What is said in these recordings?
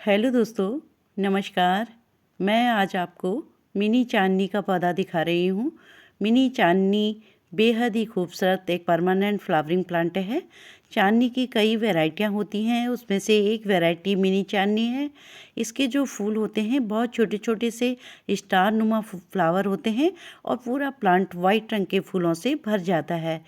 Hello दोस्तों, नमस्कार। मैं आज आपको मिनी चांदनी का पौधा दिखा रही हूँ। मिनी चांदनी बेहद ही खूबसूरत एक परमानेंट फ्लावरिंग प्लांट है। चांदनी की कई वैरायटियाँ होती हैं, उसमें से एक वैरायटी मिनी चांदनी है। इसके जो फूल होते हैं बहुत छोटे छोटे से स्टार नुमा फ्लावर होते हैं और पूरा प्लांट वाइट रंग के फूलों से भर जाता है।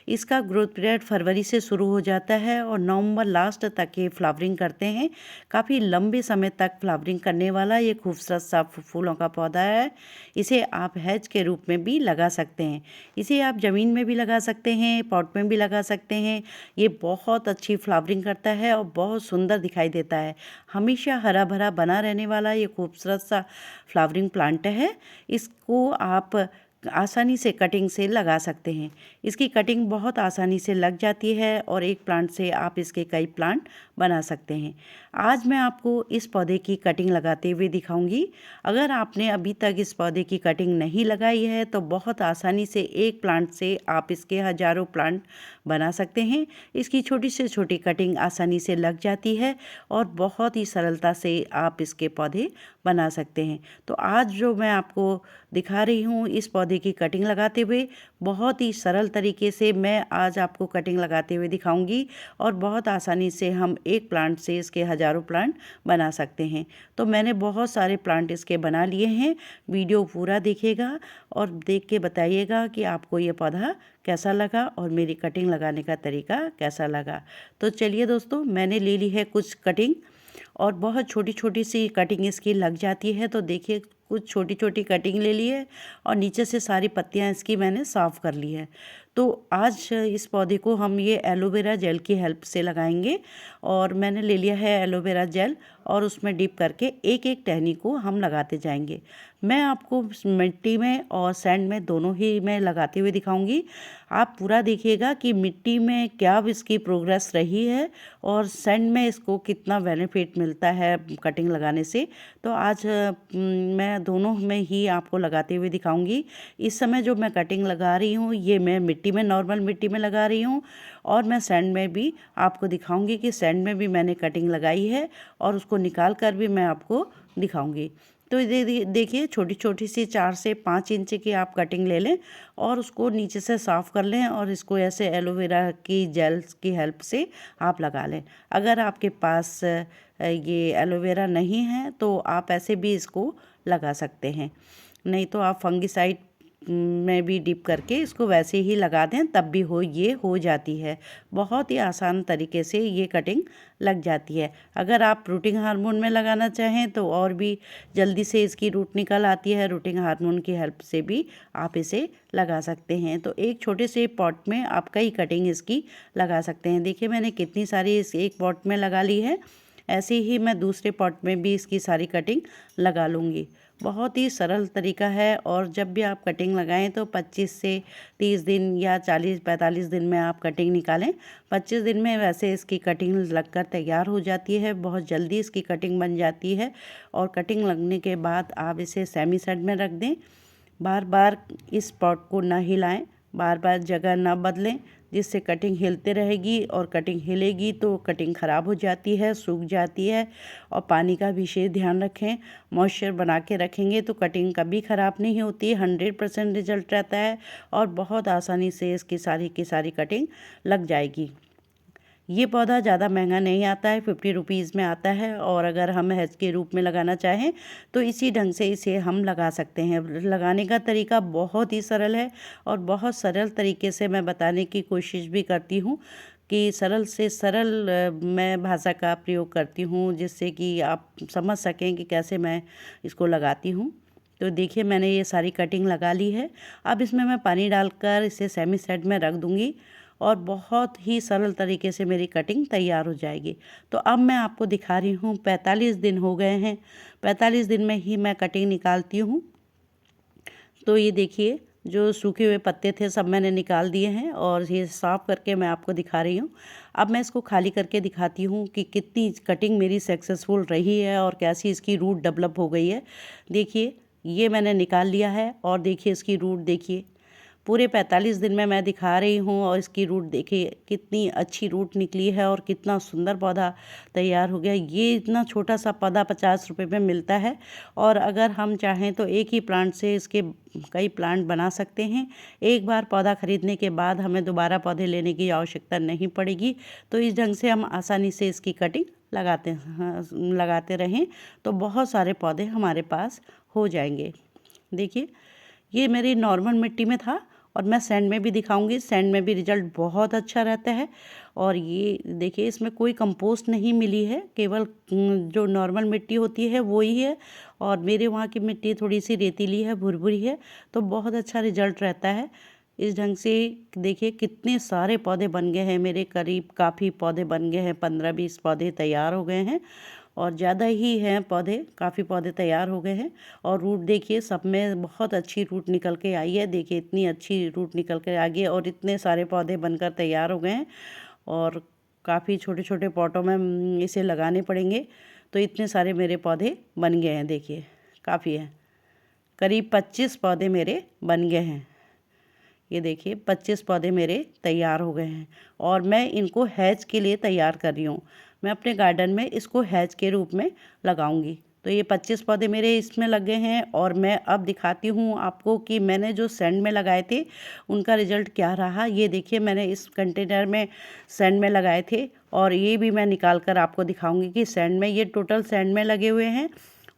इसका ग्रोथ पीरियड फरवरी से शुरू हो जाता है और नवंबर लास्ट तक ये फ्लावरिंग करते हैं। काफ़ी लंबे समय तक फ्लावरिंग करने वाला ये खूबसूरत सा फूलों का पौधा है। इसे आप हैज के रूप में भी लगा सकते हैं। इसे आप ज़मीन में भी लगा सकते हैं, पॉट में भी लगा सकते हैं। ये बहुत अच्छी फ्लावरिंग करता है और बहुत सुंदर दिखाई देता है। हमेशा हरा भरा बना रहने वाला ये खूबसूरत सा फ्लावरिंग प्लांट है। इसको आप आसानी से कटिंग से लगा सकते हैं। इसकी कटिंग बहुत आसानी से लग जाती है और एक प्लांट से आप इसके कई प्लांट बना सकते हैं। आज मैं आपको इस पौधे की कटिंग लगाते हुए दिखाऊंगी। अगर आपने अभी तक इस पौधे की कटिंग नहीं लगाई है तो बहुत आसानी से एक प्लांट से आप इसके हजारों प्लांट बना सकते हैं। इसकी छोटी से छोटी कटिंग आसानी से लग जाती है और बहुत ही सरलता से आप इसके पौधे बना सकते हैं। तो आज जो मैं आपको दिखा रही हूँ इस पौधे की कटिंग लगाते हुए, बहुत ही सरल तरीके से मैं आज आपको कटिंग लगाते हुए दिखाऊंगी और बहुत आसानी से हम एक प्लांट से इसके हजारों प्लांट बना सकते हैं। तो मैंने बहुत सारे प्लांट इसके बना लिए हैं। वीडियो पूरा देखिएगा और देख के बताइएगा कि आपको ये पौधा कैसा लगा और मेरी कटिंग लगाने का तरीका कैसा लगा। तो चलिए दोस्तों, मैंने ले ली है कुछ कटिंग और बहुत छोटी छोटी सी कटिंग इसकी लग जाती है। तो देखिए, कुछ छोटी छोटी कटिंग ले ली है और नीचे से सारी पत्तियां इसकी मैंने साफ़ कर ली है। तो आज इस पौधे को हम ये एलोवेरा जेल की हेल्प से लगाएंगे और मैंने ले लिया है एलोवेरा जेल और उसमें डिप करके एक एक टहनी को हम लगाते जाएंगे। मैं आपको मिट्टी में और सैंड में दोनों ही में लगाते हुए दिखाऊंगी। आप पूरा देखिएगा कि मिट्टी में क्या इसकी प्रोग्रेस रही है और सैंड में इसको कितना बेनिफिट मिलता है कटिंग लगाने से। तो आज मैं दोनों में ही आपको लगाते हुए दिखाऊंगी। इस समय जो मैं कटिंग लगा रही हूँ ये मैं मिट्टी में, नॉर्मल मिट्टी में लगा रही हूँ और मैं सैंड में भी आपको दिखाऊंगी कि सैंड में भी मैंने कटिंग लगाई है और उसको निकाल कर भी मैं आपको दिखाऊंगी। तो ये देखिए, छोटी छोटी सी 4 से 5 इंच की आप कटिंग ले लें और उसको नीचे से साफ़ कर लें और इसको ऐसे एलोवेरा की जेल्स की हेल्प से आप लगा लें। अगर आपके पास ये एलोवेरा नहीं है तो आप ऐसे भी इसको लगा सकते हैं, नहीं तो आप फंगिसाइड में भी डिप करके इसको वैसे ही लगा दें तब भी ये हो जाती है। बहुत ही आसान तरीके से ये कटिंग लग जाती है। अगर आप रूटिंग हार्मोन में लगाना चाहें तो और भी जल्दी से इसकी रूट निकल आती है। रूटिंग हार्मोन की हेल्प से भी आप इसे लगा सकते हैं। तो एक छोटे से पॉट में आप कई कटिंग इसकी लगा सकते हैं। देखिए, मैंने कितनी सारी इस एक पॉट में लगा ली है। ऐसे ही मैं दूसरे पॉट में भी इसकी सारी कटिंग लगा लूँगी। बहुत ही सरल तरीका है और जब भी आप कटिंग लगाएं तो 25 से 30 दिन या 40-45 दिन में आप कटिंग निकालें। 25 दिन में वैसे इसकी कटिंग लगकर तैयार हो जाती है। बहुत जल्दी इसकी कटिंग बन जाती है और कटिंग लगने के बाद आप इसे सेमी सेड में रख दें। बार बार इस पॉट को ना हिलाएं, बार बार जगह ना बदलें, जिससे कटिंग हिलते रहेगी और कटिंग हिलेगी तो कटिंग ख़राब हो जाती है, सूख जाती है। और पानी का विशेष ध्यान रखें। मॉइस्चर बना के रखेंगे तो कटिंग कभी ख़राब नहीं होती, 100% रिजल्ट रहता है और बहुत आसानी से इसकी सारी की सारी कटिंग लग जाएगी। ये पौधा ज़्यादा महंगा नहीं आता है, 50 रुपीज़ में आता है और अगर हम हैज के रूप में लगाना चाहें तो इसी ढंग से इसे हम लगा सकते हैं। लगाने का तरीका बहुत ही सरल है और बहुत सरल तरीके से मैं बताने की कोशिश भी करती हूँ कि सरल से सरल मैं भाषा का प्रयोग करती हूँ जिससे कि आप समझ सकें कि कैसे मैं इसको लगाती हूँ। तो देखिए, मैंने ये सारी कटिंग लगा ली है। अब इसमें मैं पानी डालकर इसे सेमी सेट में रख दूँगी और बहुत ही सरल तरीके से मेरी कटिंग तैयार हो जाएगी। तो अब मैं आपको दिखा रही हूँ, 45 दिन हो गए हैं। 45 दिन में ही मैं कटिंग निकालती हूँ। तो ये देखिए, जो सूखे हुए पत्ते थे सब मैंने निकाल दिए हैं और ये साफ़ करके मैं आपको दिखा रही हूँ। अब मैं इसको खाली करके दिखाती हूँ कि कितनी कटिंग मेरी सक्सेसफुल रही है और कैसी इसकी रूट डेवलप हो गई है। देखिए, ये मैंने निकाल लिया है और देखिए इसकी रूट देखिए, पूरे 45 दिन में मैं दिखा रही हूँ और इसकी रूट देखिए कितनी अच्छी रूट निकली है और कितना सुंदर पौधा तैयार हो गया। ये इतना छोटा सा पौधा 50 रुपये में मिलता है और अगर हम चाहें तो एक ही प्लांट से इसके कई प्लांट बना सकते हैं। एक बार पौधा खरीदने के बाद हमें दोबारा पौधे लेने की आवश्यकता नहीं पड़ेगी। तो इस ढंग से हम आसानी से इसकी कटिंग लगाते रहें तो बहुत सारे पौधे हमारे पास हो जाएंगे। देखिए ये मेरी नॉर्मल मिट्टी में था और मैं सैंड में भी दिखाऊंगी। सैंड में भी रिजल्ट बहुत अच्छा रहता है। और ये देखिए इसमें कोई कंपोस्ट नहीं मिली है, केवल जो नॉर्मल मिट्टी होती है वो ही है। और मेरे वहाँ की मिट्टी थोड़ी सी रेतीली है, भुरभुरी है, तो बहुत अच्छा रिजल्ट रहता है। इस ढंग से देखिए कितने सारे पौधे बन गए हैं मेरे, करीब काफ़ी पौधे बन गए हैं, 15-20 पौधे तैयार हो गए हैं और ज़्यादा ही हैं पौधे, काफ़ी पौधे तैयार हो गए हैं। और रूट देखिए सब में बहुत अच्छी रूट निकल के आई है। देखिए इतनी अच्छी रूट निकल के आ गई है और इतने सारे पौधे बनकर तैयार हो गए हैं और काफ़ी छोटे छोटे पॉटों में इसे लगाने पड़ेंगे। तो इतने सारे मेरे पौधे बन गए हैं, देखिए काफ़ी है, करीब 25 पौधे मेरे बन गए हैं। ये देखिए 25 पौधे मेरे तैयार हो गए हैं और मैं इनको हैज के लिए तैयार कर रही हूँ। मैं अपने गार्डन में इसको हैज के रूप में लगाऊंगी। तो ये 25 पौधे मेरे इसमें लग गए हैं और मैं अब दिखाती हूँ आपको कि मैंने जो सैंड में लगाए थे उनका रिजल्ट क्या रहा। ये देखिए मैंने इस कंटेनर में सैंड में लगाए थे और ये भी मैं निकाल कर आपको दिखाऊंगी कि सैंड में, ये टोटल सैंड में लगे हुए हैं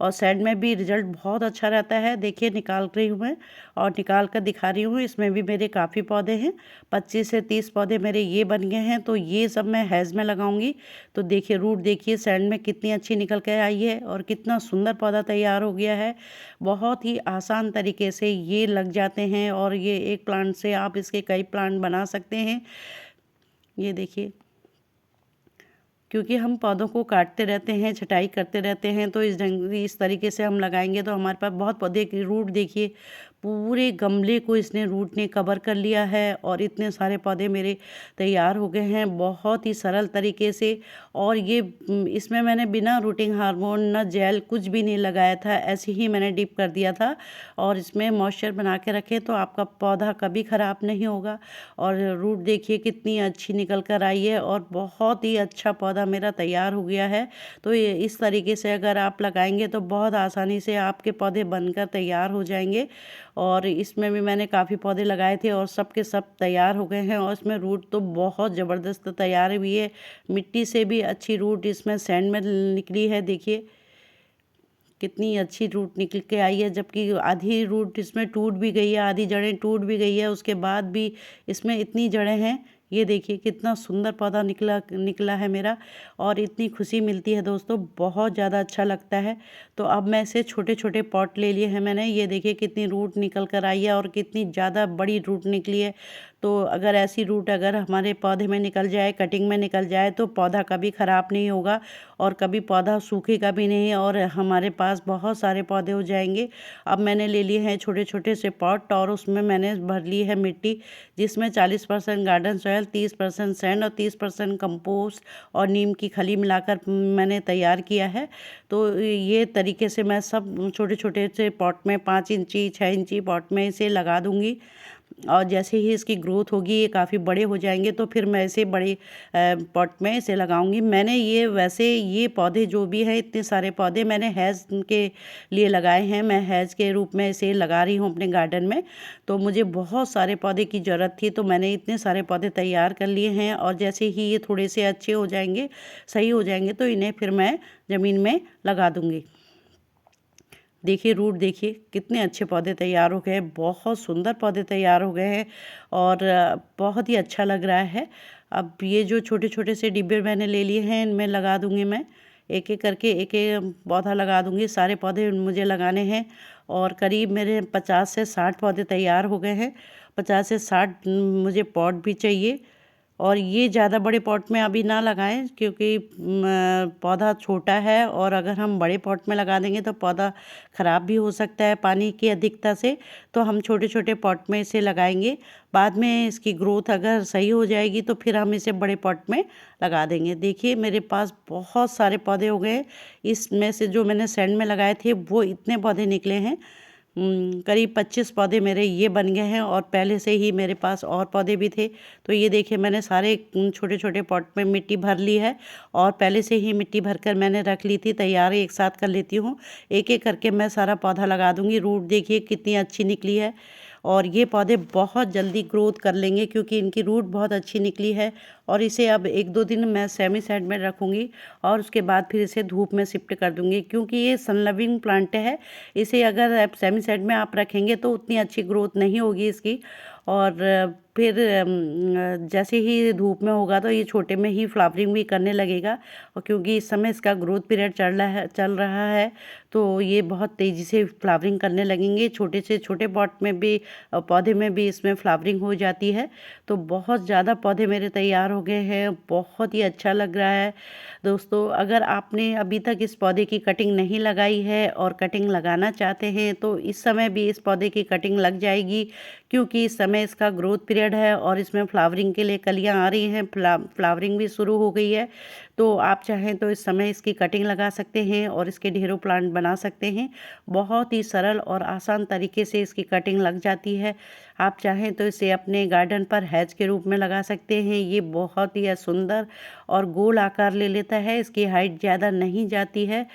और सैंड में भी रिजल्ट बहुत अच्छा रहता है। देखिए निकाल रही हूँ मैं और निकाल कर दिखा रही हूँ। इसमें भी मेरे काफ़ी पौधे हैं, 25 से 30 पौधे मेरे ये बन गए हैं। तो ये सब मैं हैज में लगाऊंगी। तो देखिए रूट देखिए सैंड में कितनी अच्छी निकल कर आई है और कितना सुंदर पौधा तैयार हो गया है। बहुत ही आसान तरीके से ये लग जाते हैं और ये एक प्लांट से आप इसके कई प्लांट बना सकते हैं। ये देखिए क्योंकि हम पौधों को काटते रहते हैं, छटाई करते रहते हैं, तो इस तरीके से हम लगाएंगे तो हमारे पास बहुत पौधे की रूट देखिए पूरे गमले को इसने रूट ने कवर कर लिया है और इतने सारे पौधे मेरे तैयार हो गए हैं बहुत ही सरल तरीके से। और ये इसमें मैंने बिना रूटिंग हार्मोन न जेल कुछ भी नहीं लगाया था, ऐसे ही मैंने डिप कर दिया था और इसमें मॉइस्चर बना के रखे तो आपका पौधा कभी ख़राब नहीं होगा। और रूट देखिए कितनी अच्छी निकल कर आई है और बहुत ही अच्छा पौधा मेरा तैयार हो गया है। तो ये इस तरीके से अगर आप लगाएंगे तो बहुत आसानी से आपके पौधे बनकर तैयार हो जाएंगे। और इसमें भी मैंने काफ़ी पौधे लगाए थे और सब के सब तैयार हो गए हैं और इसमें रूट तो बहुत ज़बरदस्त तैयार हुई है। मिट्टी से भी अच्छी रूट इसमें सैंड में निकली है। देखिए कितनी अच्छी रूट निकल के आई है, जबकि आधी रूट इसमें टूट भी गई है, आधी जड़ें टूट भी गई है, उसके बाद भी इसमें इतनी जड़ें हैं। ये देखिए कितना सुंदर पौधा निकला है मेरा और इतनी खुशी मिलती है दोस्तों, बहुत ज़्यादा अच्छा लगता है। तो अब मैं इसे छोटे छोटे पॉट ले लिए हैं मैंने। ये देखिए कितनी रूट निकल कर आई है और कितनी ज़्यादा बड़ी रूट निकली है। तो अगर ऐसी रूट अगर हमारे पौधे में निकल जाए, कटिंग में निकल जाए, तो पौधा कभी ख़राब नहीं होगा और कभी पौधा सूखेगा भी नहीं और हमारे पास बहुत सारे पौधे हो जाएंगे। अब मैंने ले लिए हैं छोटे छोटे से पॉट और उसमें मैंने भर ली है मिट्टी, जिसमें 40% गार्डन सॉयल, 30% सैंड और 30% कंपोस्ट और नीम की खली मिलाकर मैंने तैयार किया है। तो ये तरीके से मैं सब छोटे छोटे से पॉट में 5 इंची 6 इंची पॉट में इसे लगा दूँगी और जैसे ही इसकी ग्रोथ होगी, ये काफ़ी बड़े हो जाएंगे, तो फिर मैं इसे बड़े पॉट में इसे लगाऊंगी। मैंने ये वैसे ये पौधे जो भी हैं, इतने सारे पौधे मैंने हैज़ के लिए लगाए हैं। मैं हैज़ के रूप में इसे लगा रही हूँ अपने गार्डन में। तो मुझे बहुत सारे पौधे की ज़रूरत थी, तो मैंने इतने सारे पौधे तैयार कर लिए हैं और जैसे ही ये थोड़े से अच्छे हो जाएंगे, सही हो जाएंगे, तो इन्हें फिर मैं ज़मीन में लगा दूँगी। देखिए रूट देखिए कितने अच्छे पौधे तैयार हो गए, बहुत सुंदर पौधे तैयार हो गए हैं और बहुत ही अच्छा लग रहा है। अब ये जो छोटे छोटे से डिब्बे मैंने ले लिए हैं, इनमें लगा दूंगी मैं एक एक करके, एक एक पौधा लगा दूंगी। सारे पौधे मुझे लगाने हैं और करीब मेरे 50 से 60 पौधे तैयार हो गए हैं। 50 से 60 मुझे पॉट भी चाहिए और ये ज़्यादा बड़े पॉट में अभी ना लगाएं, क्योंकि पौधा छोटा है और अगर हम बड़े पॉट में लगा देंगे तो पौधा ख़राब भी हो सकता है पानी की अधिकता से। तो हम छोटे छोटे पॉट में इसे लगाएंगे, बाद में इसकी ग्रोथ अगर सही हो जाएगी तो फिर हम इसे बड़े पॉट में लगा देंगे। देखिए मेरे पास बहुत सारे पौधे हो गए, इसमें से जो मैंने सैंड में लगाए थे वो इतने पौधे निकले हैं। करीब 25 पौधे मेरे ये बन गए हैं और पहले से ही मेरे पास और पौधे भी थे। तो ये देखिए मैंने सारे छोटे छोटे पॉट में मिट्टी भर ली है और पहले से ही मिट्टी भरकर मैंने रख ली थी, तैयार एक साथ कर लेती हूँ। एक एक करके मैं सारा पौधा लगा दूँगी। रूट देखिए कितनी अच्छी निकली है और ये पौधे बहुत जल्दी ग्रोथ कर लेंगे क्योंकि इनकी रूट बहुत अच्छी निकली है। और इसे अब 1-2 दिन मैं सेमी शेड में रखूँगी और उसके बाद फिर इसे धूप में शिफ्ट कर दूँगी क्योंकि ये सन लविंग प्लांट है। इसे अगर आप सेमी शेड में आप रखेंगे तो उतनी अच्छी ग्रोथ नहीं होगी इसकी। और फिर जैसे ही धूप में होगा तो ये छोटे में ही फ्लावरिंग भी करने लगेगा। और क्योंकि इस समय इसका ग्रोथ पीरियड चल रहा है तो ये बहुत तेज़ी से फ्लावरिंग करने लगेंगे। छोटे से छोटे पॉट में भी पौधे में भी इसमें फ्लावरिंग हो जाती है। तो बहुत ज़्यादा पौधे मेरे तैयार हो गए हैं, बहुत ही अच्छा लग रहा है। दोस्तों, अगर आपने अभी तक इस पौधे की कटिंग नहीं लगाई है और कटिंग लगाना चाहते हैं तो इस समय भी इस पौधे की कटिंग लग जाएगी क्योंकि इस समय इसका ग्रोथ पीरियड है और इसमें फ्लावरिंग के लिए कलियां आ रही हैं, फ्लावरिंग भी शुरू हो गई है। तो आप चाहें तो इस समय इसकी कटिंग लगा सकते हैं और इसके ढेरों प्लांट बना सकते हैं। बहुत ही सरल और आसान तरीके से इसकी कटिंग लग जाती है। आप चाहें तो इसे अपने गार्डन पर हैज के रूप में लगा सकते हैं। ये बहुत ही सुंदर और गोल आकार ले लेता है, इसकी हाइट ज़्यादा नहीं जाती है।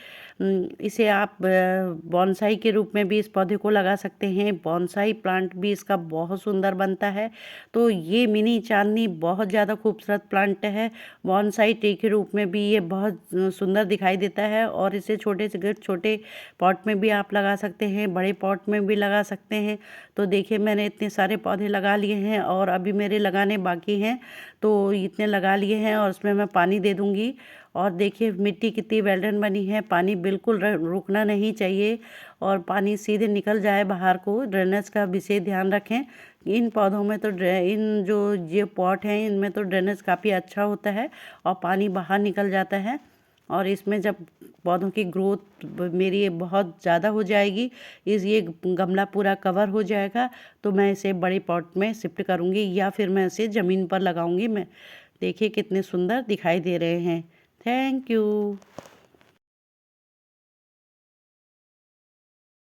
इसे आप बॉन्साई के रूप में भी इस पौधे को लगा सकते हैं। बॉन्साई प्लांट भी इसका बहुत सुंदर बनता है। तो ये मिनी चांदनी बहुत ज़्यादा खूबसूरत प्लांट है। बॉन्साई ट्री के रूप में भी ये बहुत सुंदर दिखाई देता है और इसे छोटे से छोटे पॉट में भी आप लगा सकते हैं, बड़े पॉट में भी लगा सकते हैं। तो देखिए मैंने इतने सारे पौधे लगा लिए हैं और अभी मेरे लगाने बाकी हैं। तो इतने लगा लिए हैं और उसमें मैं पानी दे दूँगी। और देखिए मिट्टी कितनी वेल डन बनी है। पानी बिल्कुल रुकना नहीं चाहिए और पानी सीधे निकल जाए बाहर को। ड्रेनेज का विशेष ध्यान रखें। इन पौधों में तो इन जो ये पॉट हैं इनमें तो ड्रेनेज काफ़ी अच्छा होता है और पानी बाहर निकल जाता है। और इसमें जब पौधों की ग्रोथ मेरी बहुत ज़्यादा हो जाएगी, ये गमला पूरा कवर हो जाएगा तो मैं इसे बड़े पॉट में शिफ्ट करूँगी या फिर मैं इसे ज़मीन पर लगाऊँगी। मैं देखिए कितने सुंदर दिखाई दे रहे हैं। Thank you.